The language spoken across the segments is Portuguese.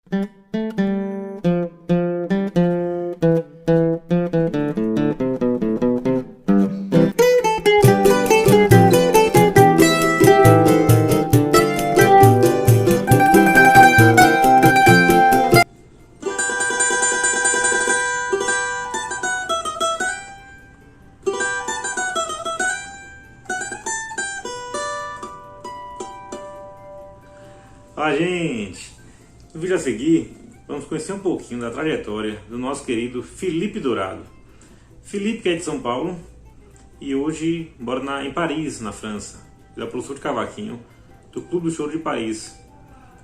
Olá, gente! No vídeo a seguir, vamos conhecer um pouquinho da trajetória do nosso querido Felipe Dourado. Felipe, que é de São Paulo e hoje mora em Paris, na França. Ele é professor de cavaquinho do Clube do Choro de Paris.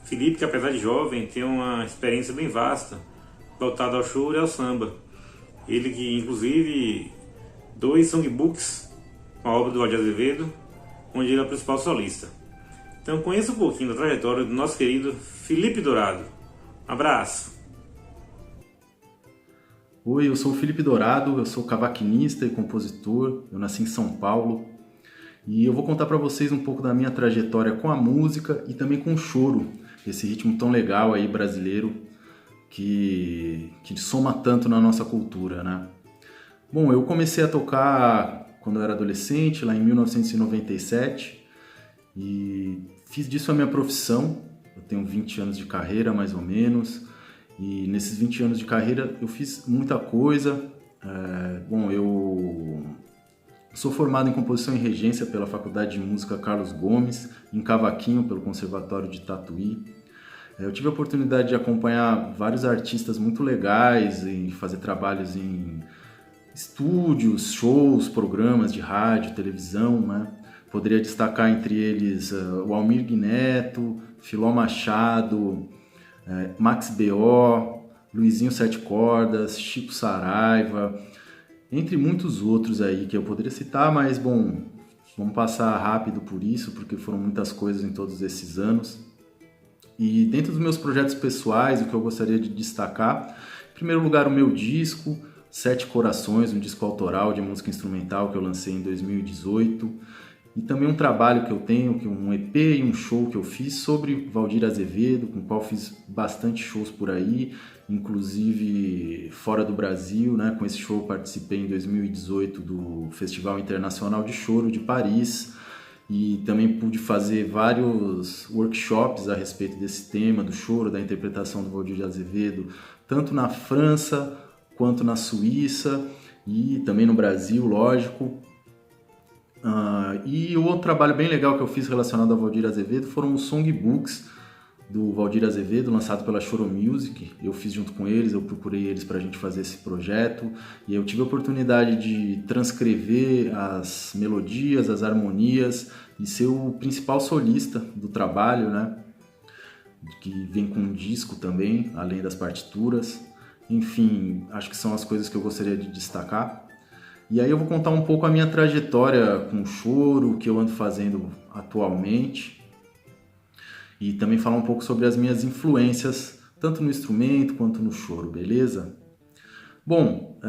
Felipe, que apesar de jovem, tem uma experiência bem vasta voltada ao choro e ao samba. Ele que, inclusive, 2 songbooks com a obra do Valdir Azevedo, onde ele é o principal solista. Então conheça um pouquinho da trajetória do nosso querido Felipe Dourado. Um abraço! Oi, eu sou o Felipe Dourado, eu sou cavaquinista e compositor, eu nasci em São Paulo e eu vou contar para vocês um pouco da minha trajetória com a música e também com o choro, esse ritmo tão legal aí brasileiro que soma tanto na nossa cultura, né? Bom, eu comecei a tocar quando eu era adolescente, lá em 1997, e fiz disso a minha profissão. Eu tenho 20 anos de carreira, mais ou menos, e nesses 20 anos de carreira eu fiz muita coisa. Bom, eu sou formado em composição e regência pela Faculdade de Música Carlos Gomes, em cavaquinho pelo Conservatório de Tatuí. Eu tive a oportunidade de acompanhar vários artistas muito legais e fazer trabalhos em estúdios, shows, programas de rádio, televisão, né? Poderia destacar entre eles o Almir Neto, Filó Machado, Max B.O., Luizinho Sete Cordas, Chico Saraiva, entre muitos outros aí que eu poderia citar, mas bom, vamos passar rápido por isso, porque foram muitas coisas em todos esses anos. E dentro dos meus projetos pessoais, o que eu gostaria de destacar, em primeiro lugar, o meu disco, Sete Corações, um disco autoral de música instrumental que eu lancei em 2018, e também um trabalho que eu tenho, que um EP e um show que eu fiz sobre Valdir Azevedo, com o qual fiz bastante shows por aí, inclusive fora do Brasil, né? Com esse show eu participei em 2018 do Festival Internacional de Choro de Paris, e também pude fazer vários workshops a respeito desse tema, do choro, da interpretação do Valdir Azevedo, tanto na França quanto na Suíça e também no Brasil, lógico. E o outro trabalho bem legal que eu fiz relacionado ao Valdir Azevedo foram os songbooks do Valdir Azevedo, lançado pela Choro Music. Eu fiz junto com eles, eu procurei eles para a gente fazer esse projeto, e eu tive a oportunidade de transcrever as melodias, as harmonias e ser o principal solista do trabalho, né? Que vem com um disco também, além das partituras. Enfim, acho que são as coisas que eu gostaria de destacar. E aí eu vou contar um pouco a minha trajetória com o choro, o que eu ando fazendo atualmente, e também falar um pouco sobre as minhas influências, tanto no instrumento quanto no choro, beleza? Bom,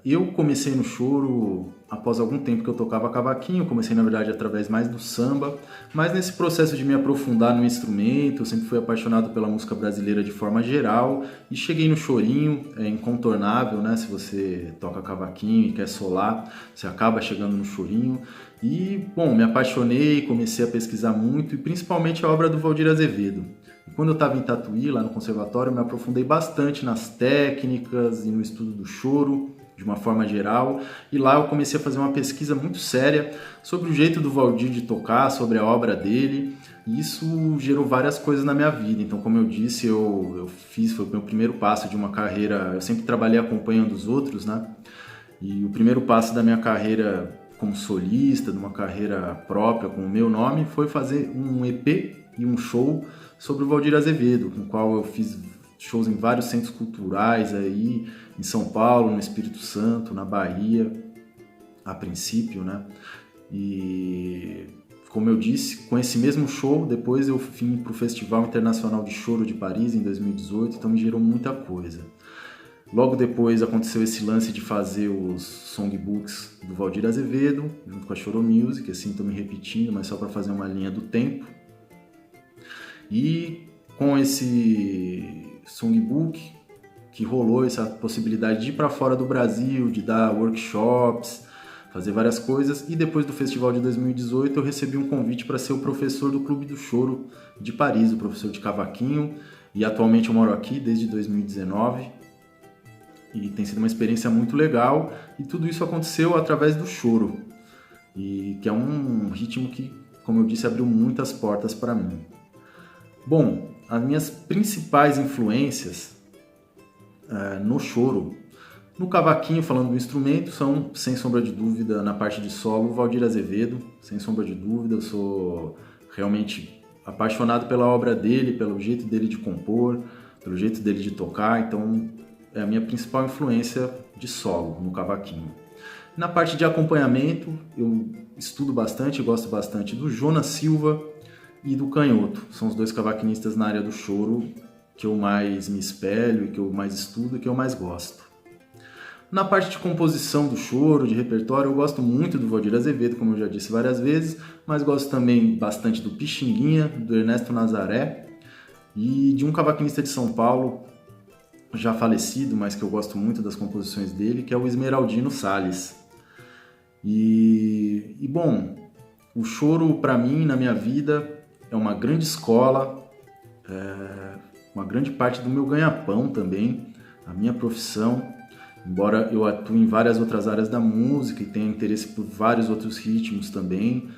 eu comecei no choro após algum tempo que eu tocava cavaquinho. Comecei, na verdade, através mais do samba, mas nesse processo de me aprofundar no instrumento, eu sempre fui apaixonado pela música brasileira de forma geral e cheguei no chorinho. É incontornável, né? Se você toca cavaquinho e quer solar, você acaba chegando no chorinho. E, bom, me apaixonei, comecei a pesquisar muito, e principalmente a obra do Valdir Azevedo. E quando eu estava em Tatuí, lá no conservatório, eu me aprofundei bastante nas técnicas e no estudo do choro, de uma forma geral, e lá eu comecei a fazer uma pesquisa muito séria sobre o jeito do Valdir de tocar, sobre a obra dele, e isso gerou várias coisas na minha vida. Então, como eu disse, foi o meu primeiro passo de uma carreira. Eu sempre trabalhei acompanhando os outros, né? E o primeiro passo da minha carreira como solista, de uma carreira própria com o meu nome, foi fazer um EP e um show sobre o Valdir Azevedo, com o qual eu fiz shows em vários centros culturais aí, em São Paulo, no Espírito Santo, na Bahia, a princípio, né? E, como eu disse, com esse mesmo show, depois eu vim para o Festival Internacional de Choro de Paris, em 2018, então me gerou muita coisa. Logo depois aconteceu esse lance de fazer os songbooks do Valdir Azevedo, junto com a Choro Music, assim, estou me repetindo, mas só para fazer uma linha do tempo. E com esse songbook, que rolou essa possibilidade de ir para fora do Brasil, de dar workshops, fazer várias coisas, e depois do festival de 2018 eu recebi um convite para ser o professor do Clube do Choro de Paris, o professor de cavaquinho, e atualmente eu moro aqui desde 2019, e tem sido uma experiência muito legal, e tudo isso aconteceu através do choro, e que é um ritmo que, como eu disse, abriu muitas portas para mim. Bom, as minhas principais influências no choro, no cavaquinho, falando do instrumento, são, sem sombra de dúvida, na parte de solo, Valdir Azevedo, sem sombra de dúvida. Eu sou realmente apaixonado pela obra dele, pelo jeito dele de compor, pelo jeito dele de tocar, então é a minha principal influência de solo no cavaquinho. Na parte de acompanhamento, eu estudo bastante, gosto bastante do Jonas Silva e do Canhoto. São os dois cavaquinistas na área do choro que eu mais me espelho, que eu mais estudo e que eu mais gosto. Na parte de composição do choro, de repertório, eu gosto muito do Valdir Azevedo, como eu já disse várias vezes, mas gosto também bastante do Pixinguinha, do Ernesto Nazaré e de um cavaquinista de São Paulo, já falecido, mas que eu gosto muito das composições dele, que é o Esmeraldino Salles. E bom, o choro para mim, na minha vida, é uma grande escola, uma grande parte do meu ganha-pão também, a minha profissão. Embora eu atue em várias outras áreas da música e tenha interesse por vários outros ritmos também,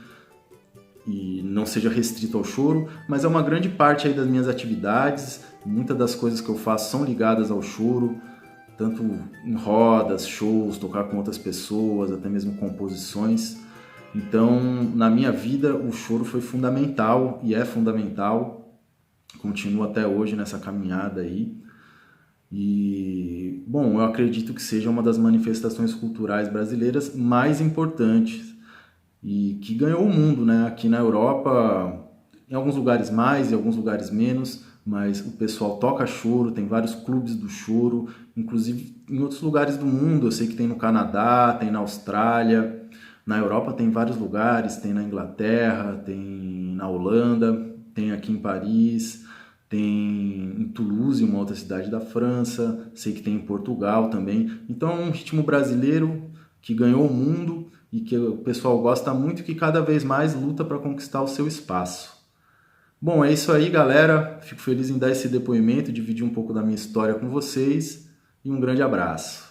e não seja restrito ao choro, mas é uma grande parte aí das minhas atividades, muitas das coisas que eu faço são ligadas ao choro, tanto em rodas, shows, tocar com outras pessoas, até mesmo composições. Então, na minha vida, o choro foi fundamental e é fundamental, continua até hoje nessa caminhada aí. E, bom, eu acredito que seja uma das manifestações culturais brasileiras mais importantes e que ganhou o mundo, né? Aqui na Europa, em alguns lugares mais, em alguns lugares menos, mas o pessoal toca choro, tem vários clubes do choro, inclusive em outros lugares do mundo. Eu sei que tem no Canadá, tem na Austrália, na Europa tem vários lugares, tem na Inglaterra, tem na Holanda, tem aqui em Paris, tem em Toulouse, uma outra cidade da França, sei que tem em Portugal também. Então é um ritmo brasileiro que ganhou o mundo e que o pessoal gosta muito e que cada vez mais luta para conquistar o seu espaço. Bom, é isso aí, galera. Fico feliz em dar esse depoimento, dividir um pouco da minha história com vocês e um grande abraço.